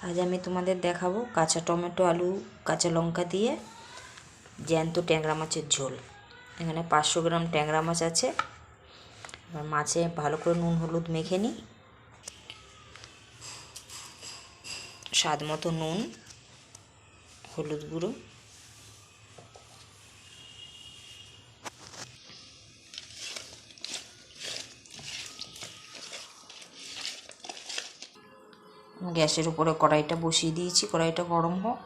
আজ আমি তোমাদের দেখাবো কাঁচা টমেটো, আলু, কাঁচা লঙ্কা দিয়ে জ্যান্ত ট্যাংরা মাছের ঝোল। এখানে 500 গ্রাম ট্যাংরা মাছ আছে। এবার মাছে ভালো করে নুন হলুদ মেখে নিই। স্বাদ মতো নুন, হলুদ গুঁড়ো, গ্যাসের উপরে কড়াইটা বসিয়ে দিয়েছি। কড়াইটা গরম হোক।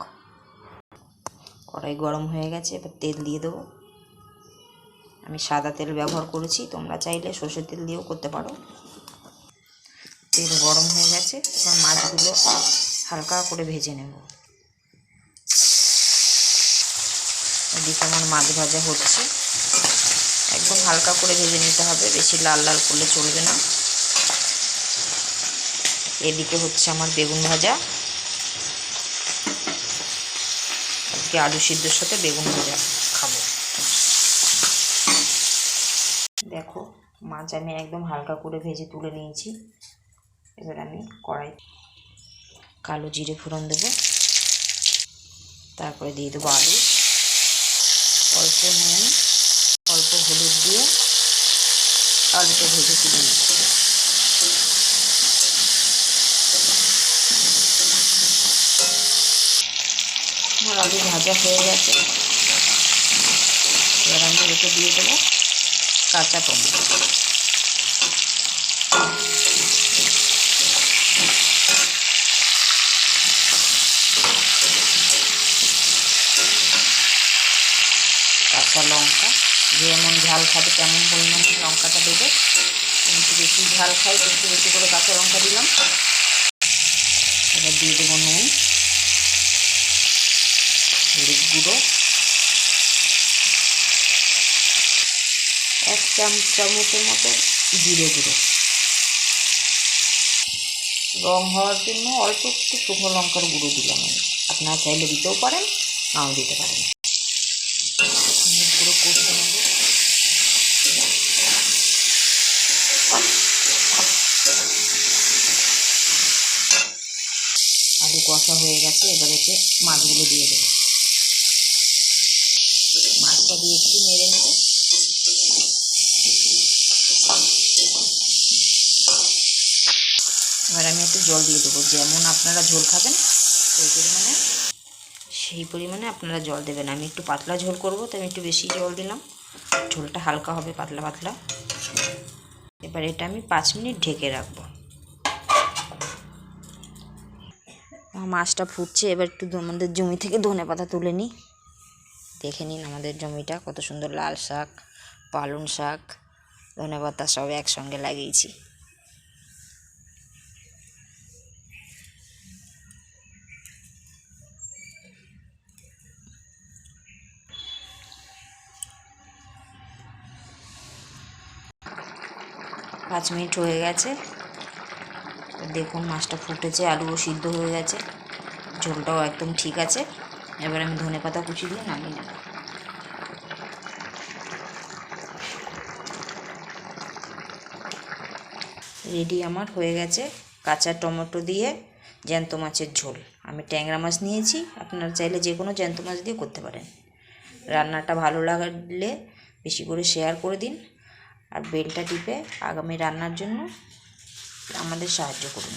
কড়াই গরম হয়ে গেছে, এবার তেল দিয়ে দেবো। আমি সাদা তেল ব্যবহার করেছি, তোমরা চাইলে সর্ষের তেল দিয়েও করতে পারো। তেল গরম হয়ে গেছে, এবার মাছগুলো হালকা করে ভেজে নেব। এদিকে আমার মাছ ভাজা হচ্ছে। একদম হালকা করে ভেজে নিতে হবে, বেশি লাল লাল করলে চলবে না। এদিকে হচ্ছে আমার বেগুন ভাজা। আজকে আলু সিদ্ধর সাথে বেগুন ভাজা খাবো। দেখো, মাছ আমি একদম হালকা করে ভেজে তুলে নিয়েছি। এবার আমি কড়াই কালো জিরে ফোড়ন দেবো। তারপরে দিয়ে দেবো আলু, অল্প নুন, অল্প হলুদ দিয়ে আলুটা ভেজে তুলে নেব। আমার আলু ভাজা হয়ে গেছে। এবার আমি রেখে দিয়ে দেবো কাঁচা টমেটো। কাঁচা লঙ্কা, যেমন ঝাল খাবে তেমন পরিমাণে লঙ্কাটা দেবে। আমি একটু বেশি ঝাল খাই, একটু বেশি করে কাঁচা লঙ্কা দিলাম। এবার দিয়ে দেবো নুন, হলুদ গুঁড়ো, 1 চামচের মতো জিরে গুঁড়ো। রং হওয়ার জন্য অল্প একটু শুকনো লঙ্কার গুঁড়ো দিলাম আমি। আপনারা চাইলে দিতেও পারেন, নাও দিতে পারেন। পুরো কষে নেব। আলু কষা হয়ে গেছে, এবার এতে মাছগুলো দিয়ে দেবো। মাছটা দিয়ে একটু নেড়ে নেব। এবার আমি একটু জল দিয়ে দেবো। যেমন আপনারা ঝোল খাবেন সেই পরিমাণে আপনারা জল দেবেন। আমি একটু পাতলা ঝোল করব, তাই আমি একটু বেশি জল দিলাম। ঝোলটা হালকা হবে, পাতলা পাতলা। এবার এটা আমি 5 মিনিট ঢেকে রাখবো। মাছটা ফুটছে, এবার একটু আমাদের জমি থেকে ধনেপাতা তুলে নিই। দেখে নিন আমাদের জমিটা কত সুন্দর, লাল শাক, পালং শাক, ধনেপাতা সব একসঙ্গে লাগিয়েছি। পাঁচ মিনিট হয়ে গেছে। দেখুন মাছটা ফুটেছে, আলুও সিদ্ধ হয়ে গেছে, ঝোলটাও একদম ঠিক আছে। এবার আমি ধনেপাতা কুচি দিয়ে নামিয়ে নেব। রেডি আমার হয়ে গেছে কাঁচা টমেটো দিয়ে জ্যান্ত মাছের ঝোল। আমি ট্যাংরা মাছ নিয়েছি, আপনারা চাইলে যে কোনো জ্যান্ত মাছ দিয়ে করতে পারেন। রান্নাটা ভালো লাগলে বেশি করে শেয়ার করে দিন, আর বেলটা টিপে আগামী রান্নার জন্য আমাদের সাহায্য করুন।